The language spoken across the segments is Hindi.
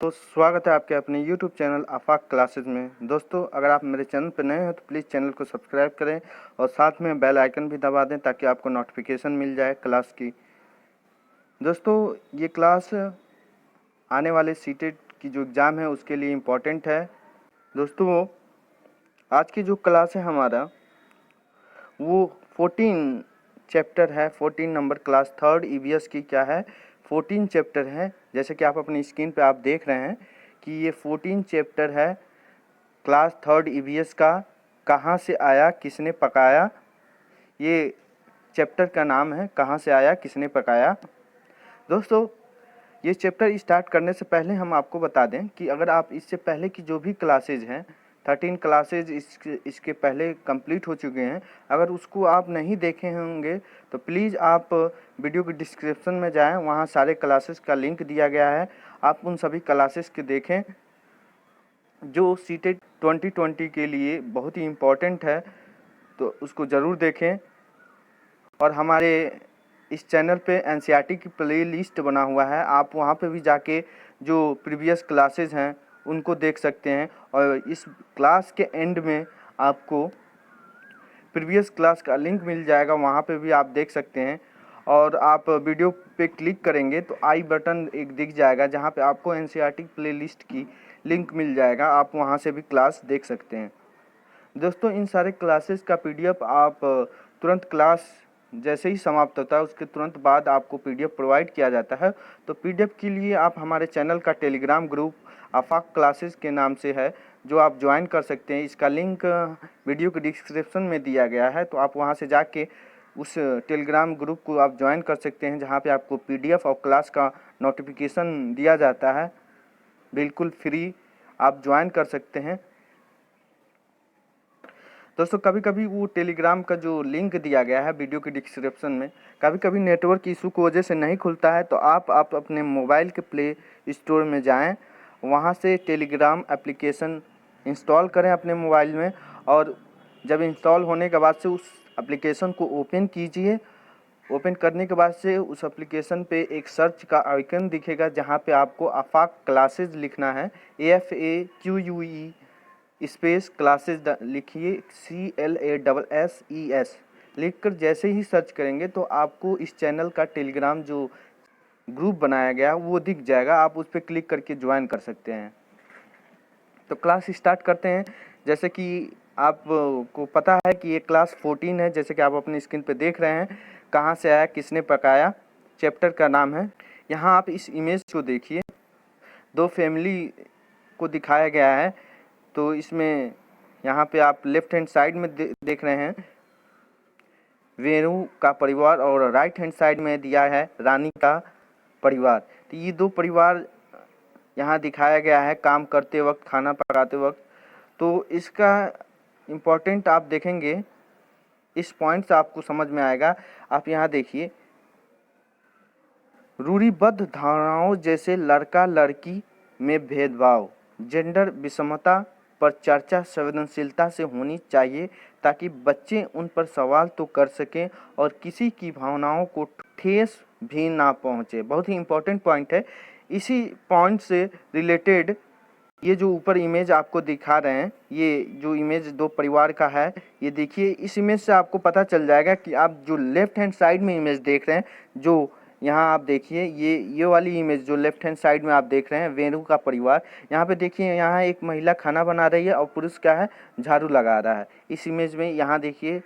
तो स्वागत है आपके अपने YouTube चैनल आफाक क्लासेस में। दोस्तों, अगर आप मेरे चैनल पर नए हैं तो प्लीज़ चैनल को सब्सक्राइब करें और साथ में बेल आइकन भी दबा दें ताकि आपको नोटिफिकेशन मिल जाए क्लास की। दोस्तों, ये क्लास आने वाले सीटेट की जो एग्ज़ाम है उसके लिए इम्पोर्टेंट है। दोस्तों, आज की जो क्लास है हमारा वो 14 चैप्टर है। 14 नंबर क्लास थर्ड EVS की क्या है, 14 चैप्टर है। जैसे कि आप अपनी स्क्रीन पे आप देख रहे हैं कि ये 14 चैप्टर है क्लास थर्ड EVS का। कहाँ से आया किसने पकाया, ये चैप्टर का नाम है, कहाँ से आया किसने पकाया। दोस्तों, ये चैप्टर स्टार्ट करने से पहले हम आपको बता दें कि अगर आप इससे पहले की जो भी क्लासेज हैं 13 क्लासेज इसके पहले कंप्लीट हो चुके हैं, अगर उसको आप नहीं देखे होंगे तो प्लीज़ आप वीडियो के डिस्क्रिप्शन में जाएं, वहां सारे क्लासेस का लिंक दिया गया है। आप उन सभी क्लासेस के देखें जो सीटेट 2020 के लिए बहुत ही इम्पोर्टेंट है, तो उसको ज़रूर देखें। और हमारे इस चैनल पे NCERT की प्ले लिस्ट बना हुआ है, आप वहाँ पे भी जाके जो प्रीवियस क्लासेस हैं उनको देख सकते हैं। और इस क्लास के एंड में आपको प्रीवियस क्लास का लिंक मिल जाएगा, वहाँ पे भी आप देख सकते हैं। और आप वीडियो पे क्लिक करेंगे तो आई बटन एक दिख जाएगा जहाँ पे आपको NCERT प्ले लिस्ट की लिंक मिल जाएगा, आप वहाँ से भी क्लास देख सकते हैं। दोस्तों, इन सारे क्लासेस का PDF आप तुरंत क्लास जैसे ही समाप्त होता है उसके तुरंत बाद आपको PDF प्रोवाइड किया जाता है। तो PDF के लिए आप हमारे चैनल का टेलीग्राम ग्रुप आफाक क्लासेस के नाम से है, जो आप ज्वाइन कर सकते हैं। इसका लिंक वीडियो के डिस्क्रिप्शन में दिया गया है, तो आप वहां से जाके उस टेलीग्राम ग्रुप को आप ज्वाइन कर सकते हैं, जहां पे आपको PDF और क्लास का नोटिफिकेशन दिया जाता है, बिल्कुल फ्री आप ज्वाइन कर सकते हैं। दोस्तों, कभी कभी वो टेलीग्राम का जो लिंक दिया गया है वीडियो के डिस्क्रिप्शन में, कभी कभी नेटवर्क इशू की वजह से नहीं खुलता है, तो आप अपने मोबाइल के प्ले स्टोर में जाएं, वहां से टेलीग्राम एप्लीकेशन इंस्टॉल करें अपने मोबाइल में। और जब इंस्टॉल होने के बाद से उस एप्लीकेशन को ओपन कीजिए। ओपन करने के बाद से उस एप्लीकेशन पे एक सर्च का आइकन दिखेगा, जहाँ पे आपको आफाक क्लासेज लिखना है, AFAQUE स्पेस क्लासेस लिखिए, CLASSES लिखकर जैसे ही सर्च करेंगे तो आपको इस चैनल का टेलीग्राम जो ग्रुप बनाया गया वो दिख जाएगा, आप उस पर क्लिक करके ज्वाइन कर सकते हैं। तो क्लास स्टार्ट करते हैं। जैसे कि आपको पता है कि ये क्लास 14 है, जैसे कि आप अपनी स्क्रीन पे देख रहे हैं, कहाँ से आया किसने पकाया चैप्टर का नाम है। यहाँ आप इस इमेज को देखिए, दो फैमिली को दिखाया गया है। तो इसमें यहाँ पे आप लेफ्ट हैंड साइड में देख रहे हैं वेणु का परिवार, और राइट हैंड साइड में दिया है रानी का परिवार। तो ये दो परिवार यहाँ दिखाया गया है काम करते वक्त, खाना पकाते वक्त। तो इसका इम्पोर्टेंट आप देखेंगे, इस पॉइंट से आपको समझ में आएगा। आप यहाँ देखिए, रूढ़िबद्ध धारणाओं जैसे लड़का लड़की में भेदभाव, जेंडर विषमता पर चर्चा संवेदनशीलता से होनी चाहिए, ताकि बच्चे उन पर सवाल तो कर सकें और किसी की भावनाओं को ठेस भी ना पहुंचे। बहुत ही इम्पोर्टेंट पॉइंट है। इसी पॉइंट से रिलेटेड ये जो ऊपर इमेज आपको दिखा रहे हैं, ये जो इमेज दो परिवार का है, ये देखिए। इस इमेज से आपको पता चल जाएगा कि आप जो लेफ्ट हैंड साइड में इमेज देख रहे हैं, जो यहाँ आप देखिए, ये वाली इमेज जो लेफ्ट हैंड साइड में आप देख रहे हैं वेणु का परिवार, यहाँ पे देखिए, यहाँ एक महिला खाना बना रही है और पुरुष क्या है, झाड़ू लगा रहा है इस इमेज में, यहाँ देखिए।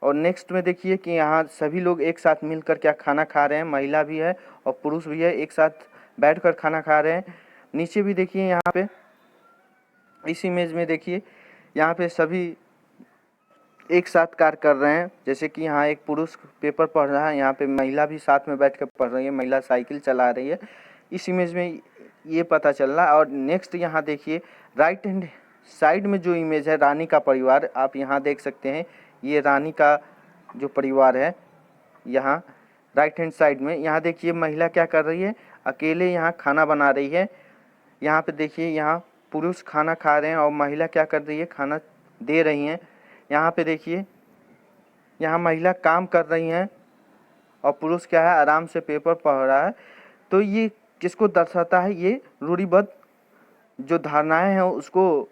और नेक्स्ट में देखिए कि यहाँ सभी लोग एक साथ मिलकर क्या खाना खा रहे हैं, महिला भी है और पुरुष भी है, एक साथ बैठकर खाना खा रहे हैं। नीचे भी देखिए, यहाँ पे इस इमेज में देखिए, यहाँ पे सभी एक साथ कार्य कर रहे हैं। जैसे कि यहाँ एक पुरुष पेपर पढ़ रहा है, यहाँ पे महिला भी साथ में बैठ कर पढ़ रही है, महिला साइकिल चला रही है। इस इमेज में ये पता चल रहा है। और नेक्स्ट यहाँ देखिए, राइट हैंड साइड में जो इमेज है रानी का परिवार, आप यहाँ देख सकते हैं, ये रानी का जो परिवार है यहाँ राइट हैंड साइड में। यहाँ देखिए महिला क्या कर रही है, अकेले यहाँ खाना बना रही है। यहाँ पे देखिए, यहाँ पुरुष खाना खा रहे हैं और महिला क्या कर रही है, खाना दे रही हैं। यहाँ पे देखिए, यहाँ महिला काम कर रही हैं और पुरुष क्या है, आराम से पेपर पढ़ रहा है। तो ये किसको दर्शाता है? ये रूढ़िबद्ध जो धारणाएं हैं उसको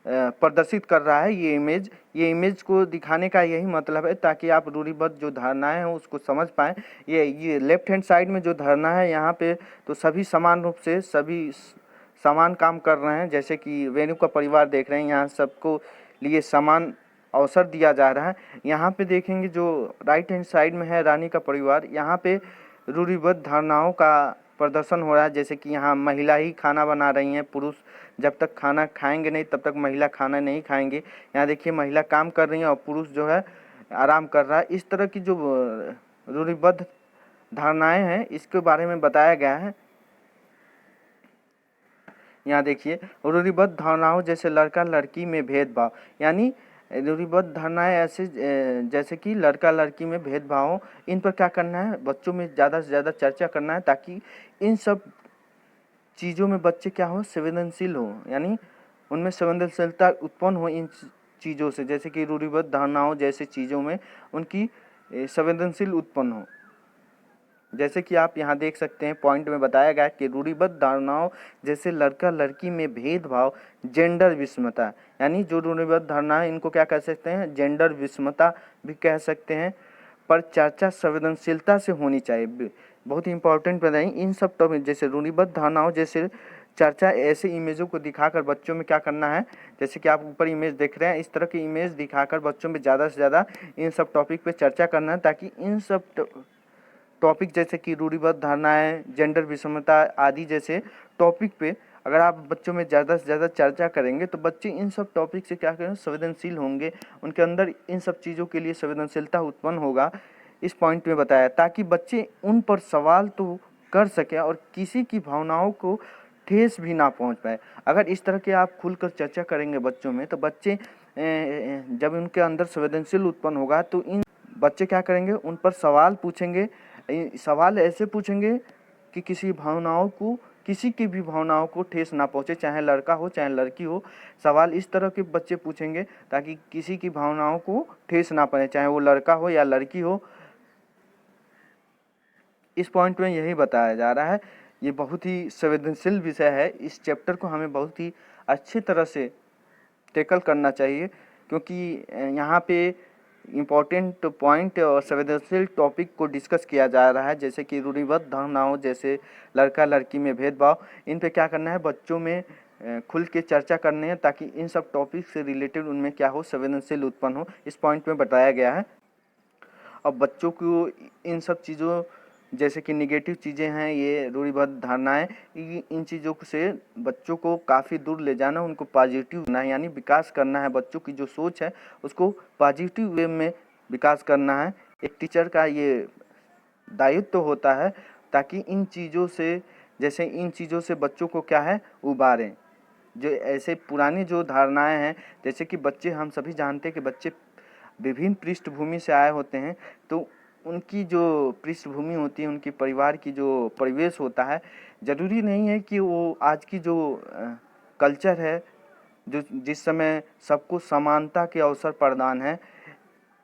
प्रदर्शित कर रहा है ये इमेज को दिखाने का यही मतलब है, ताकि आप रूढ़िबद्ध जो धारणाएं हैं उसको समझ पाएँ। ये लेफ्ट हैंड साइड में जो धारणा है यहाँ पे तो सभी समान रूप से सभी समान काम कर रहे हैं। जैसे कि वेणु का परिवार देख रहे हैं, यहाँ सबको लिए समान अवसर दिया जा रहा है। यहाँ पे देखेंगे जो राइट हैंड साइड में है रानी का परिवार, यहाँ पे रूढ़िबद्ध धारणाओं का प्रदर्शन हो रहा है। जैसे कि यहाँ महिला ही खाना बना रही हैं, पुरुष जब तक खाना खाएंगे नहीं तब तक महिला खाना नहीं खाएंगे। यहाँ देखिए महिला काम कर रही है और पुरुष जो है आराम कर रहा है। इस तरह की जो रूढ़िबद्ध धारणाएं हैं इसके बारे में बताया गया है। यहाँ देखिए रूढ़िबद्ध धारणाओं जैसे लड़का लड़की में भेदभाव, यानी रूढ़िबद्ध धारणाएं ऐसे जैसे कि लड़का लड़की में भेदभाव, इन पर क्या करना है? बच्चों में ज़्यादा से ज़्यादा चर्चा करना है, ताकि इन सब चीज़ों में बच्चे क्या हो? संवेदनशील हो, यानी उनमें संवेदनशीलता उत्पन्न हो इन चीज़ों से। जैसे कि रूढ़िबद्ध धारणाओं जैसे चीज़ों में उनकी संवेदनशील उत्पन्न हो। जैसे कि आप यहाँ देख सकते हैं पॉइंट में बताया गया कि रूढ़िबद्ध धारणाओं जैसे लड़का लड़की में भेदभाव, जेंडर विषमता, यानी जो रूढ़िबद्ध धारणाएं इनको क्या कह सकते हैं? जेंडर विषमता भी कह सकते हैं, पर चर्चा संवेदनशीलता से होनी चाहिए। बहुत ही इंपॉर्टेंट बताएं इन सब टॉपिक जैसे रूढ़िबद्ध धारणाओं जैसे चर्चा ऐसे इमेजों को दिखाकर बच्चों में क्या करना है? जैसे कि आप ऊपर इमेज देख रहे हैं, इस तरह की इमेज दिखाकर बच्चों में ज़्यादा से ज़्यादा इन सब टॉपिक पे चर्चा करना है, ताकि इन सब टॉपिक जैसे कि रूढ़िबद्ध धारणाएं, जेंडर विषमता आदि जैसे टॉपिक पे अगर आप बच्चों में ज़्यादा से ज़्यादा चर्चा करेंगे तो बच्चे इन सब टॉपिक से क्या करेंगे? संवेदनशील होंगे, उनके अंदर इन सब चीज़ों के लिए संवेदनशीलता उत्पन्न होगा। इस पॉइंट में बताया, ताकि बच्चे उन पर सवाल तो कर सकें और किसी की भावनाओं को ठेस भी ना पहुंच पाए। अगर इस तरह के आप खुलकर चर्चा करेंगे बच्चों में, तो बच्चे जब उनके अंदर संवेदनशील उत्पन्न होगा तो इन बच्चे क्या करेंगे? उन पर सवाल पूछेंगे। सवाल ऐसे पूछेंगे कि किसी की भी भावनाओं को ठेस ना पहुंचे, चाहे लड़का हो चाहे लड़की हो। सवाल इस तरह के बच्चे पूछेंगे ताकि किसी की भावनाओं को ठेस ना पहुंचे, चाहे वो लड़का हो या लड़की हो। इस पॉइंट में यही बताया जा रहा है। ये बहुत ही संवेदनशील विषय है, इस चैप्टर को हमें बहुत ही अच्छी तरह से टैकल करना चाहिए, क्योंकि यहाँ पे इम्पॉर्टेंट पॉइंट और संवेदनशील टॉपिक को डिस्कस किया जा रहा है। जैसे कि रूढ़िबद्ध धारणाओं जैसे लड़का लड़की में भेदभाव, इन पे क्या करना है? बच्चों में खुल के चर्चा करनी है, ताकि इन सब टॉपिक से रिलेटेड उनमें क्या हो? संवेदनशील उत्पन्न हो। इस पॉइंट में बताया गया है। अब बच्चों को इन सब चीज़ों जैसे कि निगेटिव चीज़ें हैं, ये रूढ़िबद्ध धारणाएं, इन चीज़ों से बच्चों को काफ़ी दूर ले जाना, उनको पॉजिटिव करना है, यानी विकास करना है। बच्चों की जो सोच है उसको पॉजिटिव वे में विकास करना है। एक टीचर का ये दायित्व तो होता है, ताकि इन चीज़ों से बच्चों को क्या है? उबारें। जो ऐसे पुरानी जो धारणाएं हैं, जैसे कि बच्चे, हम सभी जानते हैं कि बच्चे विभिन्न पृष्ठभूमि से आए होते हैं, तो उनकी जो पृष्ठभूमि होती है, उनकी परिवार की जो परिवेश होता है, ज़रूरी नहीं है कि वो आज की जो कल्चर है, जो जिस समय सबको समानता के अवसर प्रदान है,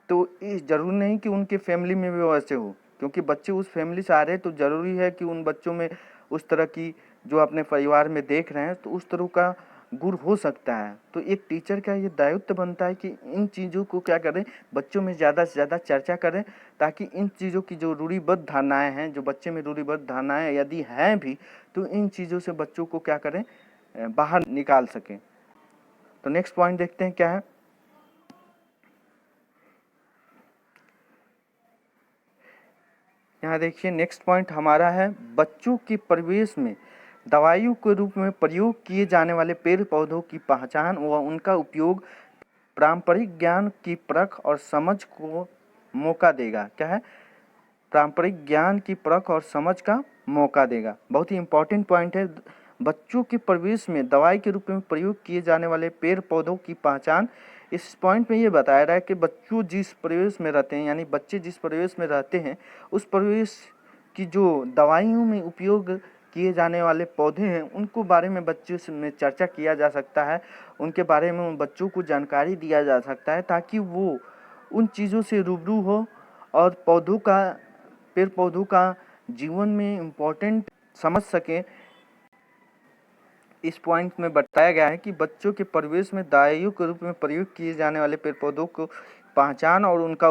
तो ये ज़रूरी नहीं कि उनके फैमिली में भी वैसे हो, क्योंकि बच्चे उस फैमिली से आ रहे हैं, तो ज़रूरी है कि उन बच्चों में उस तरह की जो अपने परिवार में देख रहे हैं तो उस तरह का गुण हो सकता है। तो एक टीचर का ये दायित्व बनता है कि इन चीज़ों को क्या करें? बच्चों में ज़्यादा से ज़्यादा चर्चा करें, ताकि इन चीज़ों की जो रूढ़िबद्ध धारणाएं हैं, जो बच्चे में रूढ़िबद्ध धारणाएं यदि हैं भी, तो इन चीज़ों से बच्चों को क्या करें? बाहर निकाल सकें। तो नेक्स्ट पॉइंट देखते हैं क्या है। यहाँ देखिए नेक्स्ट पॉइंट हमारा है, बच्चों के परिवेश में दवाइयों के रूप में प्रयोग किए जाने वाले पेड़ पौधों की पहचान व उनका उपयोग पारंपरिक ज्ञान की परख और समझ को मौका देगा। क्या है? पारंपरिक ज्ञान की परख और समझ का मौका देगा। बहुत ही इंपॉर्टेंट पॉइंट है। बच्चों के परिवेश में दवाई के रूप में प्रयोग किए जाने वाले पेड़ पौधों की पहचान, इस पॉइंट में ये बताया रहा है कि बच्चों जिस परिवेश में रहते हैं, यानी बच्चे जिस परिवेश में रहते हैं, उस परिवेश की जो दवाइयों में उपयोग किए जाने वाले पौधे हैं, उनको बारे में बच्चों में चर्चा किया जा सकता है, उनके बारे में बच्चों को जानकारी दिया जा सकता है, ताकि वो उन चीज़ों से रूबरू हो और पेड़ पौधों का जीवन में इम्पोर्टेंट समझ सकें। इस पॉइंट में बताया गया है कि बच्चों के परिवेश में दायु के रूप में प्रयोग किए जाने वाले पेड़ पौधों को पहचान और उनका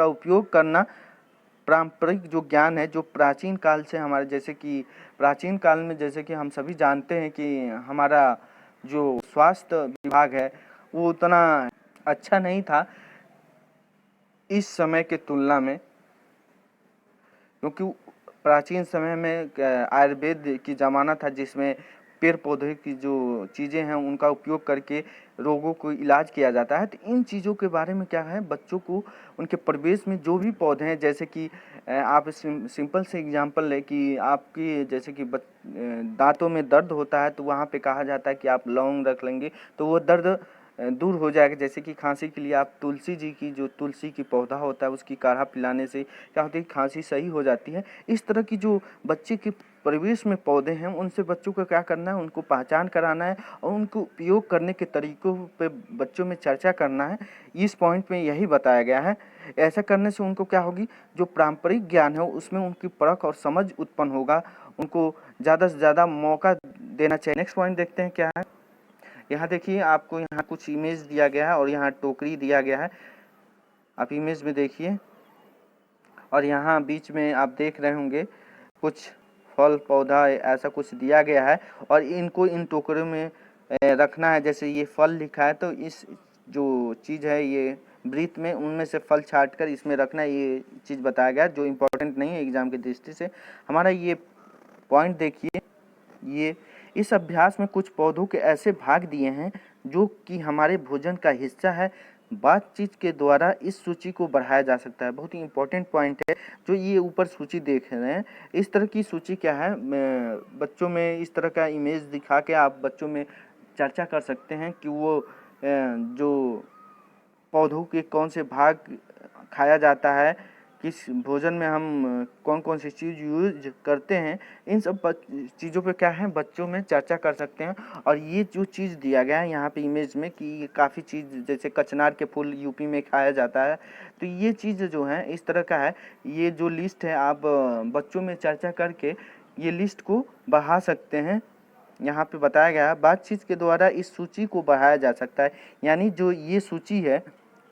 उपयोग करना पारंपरिक जो ज्ञान है, जो प्राचीन काल से हमारे, जैसे कि प्राचीन काल में जैसे कि हम सभी जानते हैं कि हमारा जो स्वास्थ्य विभाग है वो उतना अच्छा नहीं था इस समय के तुलना में, क्योंकि प्राचीन समय में आयुर्वेद की ज़माना था जिसमें पेड़ पौधे की जो चीज़ें हैं उनका उपयोग करके रोगों को इलाज किया जाता है। तो इन चीज़ों के बारे में क्या है, बच्चों को उनके परिवेश में जो भी पौधे हैं, जैसे कि आप सिंपल से एग्जांपल लें कि आपकी जैसे कि दांतों में दर्द होता है तो वहाँ पे कहा जाता है कि आप लौंग रख लेंगे तो वो दर्द दूर हो जाएगा। जैसे कि खांसी के लिए आप तुलसी जी की, जो तुलसी की पौधा होता है उसकी काढ़ा पिलाने से क्या होता है कि खांसी सही हो जाती है। इस तरह की जो बच्चे के परिवेश में पौधे हैं उनसे बच्चों को क्या करना है, उनको पहचान कराना है और उनको उपयोग करने के तरीकों पे बच्चों में चर्चा करना है। इस पॉइंट में यही बताया गया है। ऐसा करने से उनको क्या होगी, जो पारंपरिक ज्ञान है उसमें उनकी परख और समझ उत्पन्न होगा, उनको ज़्यादा से ज़्यादा मौका देना चाहिए। नेक्स्ट पॉइंट देखते हैं क्या है। यहाँ देखिए, आपको यहाँ कुछ इमेज दिया गया है और यहाँ टोकरी दिया गया है, आप इमेज में देखिए। और यहाँ बीच में आप देख रहे होंगे कुछ फल पौधा ऐसा कुछ दिया गया है और इनको इन टोकरियों में रखना है। जैसे ये फल लिखा है तो इस जो चीज़ है ये वृत्त में उनमें से फल छाट कर इसमें रखना है, ये चीज़ बताया गया जो इम्पोर्टेंट नहीं है एग्जाम की दृष्टि से। हमारा ये पॉइंट देखिए, ये इस अभ्यास में कुछ पौधों के ऐसे भाग दिए हैं जो कि हमारे भोजन का हिस्सा है। बातचीत के द्वारा इस सूची को बढ़ाया जा सकता है। बहुत ही इंपॉर्टेंट पॉइंट है जो ये ऊपर सूची देख रहे हैं। इस तरह की सूची क्या है, बच्चों में इस तरह का इमेज दिखा के आप बच्चों में चर्चा कर सकते हैं कि वो जो पौधों के कौन से भाग खाया जाता है, किस भोजन में हम कौन कौन सी चीज़ यूज करते हैं, इन सब चीज़ों पे क्या है बच्चों में चर्चा कर सकते हैं। और ये जो चीज़ दिया गया है यहाँ पे इमेज में कि काफ़ी चीज़, जैसे कचनार के फूल यूपी में खाया जाता है, तो ये चीज़ जो है इस तरह का है। ये जो लिस्ट है आप बच्चों में चर्चा करके ये लिस्ट को बढ़ा सकते हैं। यहाँ पे बताया गया है बातचीत के द्वारा इस सूची को बढ़ाया जा सकता है। यानी जो ये सूची है,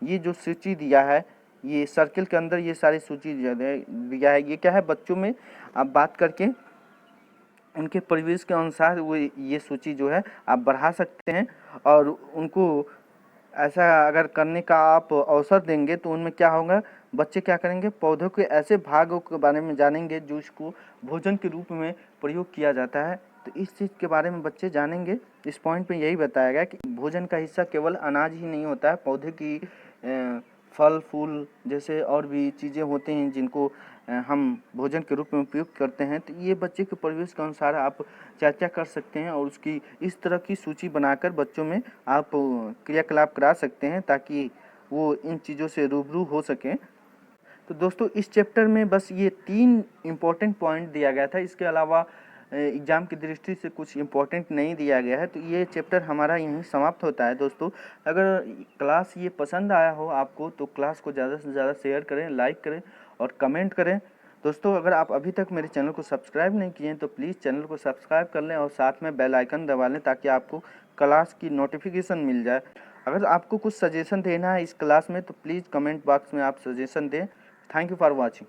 ये जो सूची दिया है, ये सर्किल के अंदर ये सारी सूची दिया है, ये क्या है बच्चों में आप बात करके उनके परिवेश के अनुसार वो ये सूची जो है आप बढ़ा सकते हैं। और उनको ऐसा अगर करने का आप अवसर देंगे तो उनमें क्या होगा, बच्चे क्या करेंगे, पौधों के ऐसे भागों के बारे में जानेंगे जो इसको भोजन के रूप में प्रयोग किया जाता है। तो इस चीज़ के बारे में बच्चे जानेंगे। इस पॉइंट पे यही बताया गया कि भोजन का हिस्सा केवल अनाज ही नहीं होता है, पौधे की फल फूल जैसे और भी चीज़ें होते हैं जिनको हम भोजन के रूप में उपयोग करते हैं। तो ये बच्चे के परिवेश के अनुसार आप चर्चा कर सकते हैं और उसकी इस तरह की सूची बनाकर बच्चों में आप क्रियाकलाप करा सकते हैं ताकि वो इन चीज़ों से रूबरू हो सकें। तो दोस्तों इस चैप्टर में बस ये 3 इम्पोर्टेंट पॉइंट दिया गया था, इसके अलावा एग्ज़ाम की दृष्टि से कुछ इम्पोर्टेंट नहीं दिया गया है। तो ये चैप्टर हमारा यहीं समाप्त होता है। दोस्तों अगर क्लास ये पसंद आया हो आपको तो क्लास को ज़्यादा से ज़्यादा शेयर करें, लाइक करें और कमेंट करें। दोस्तों अगर आप अभी तक मेरे चैनल को सब्सक्राइब नहीं किए हैं तो प्लीज़ चैनल को सब्सक्राइब कर लें और साथ में बेल आइकन दबा लें ताकि आपको क्लास की नोटिफिकेशन मिल जाए। अगर आपको कुछ सजेशन देना है इस क्लास में तो प्लीज़ कमेंट बॉक्स में आप सजेशन दें। Thank you for watching.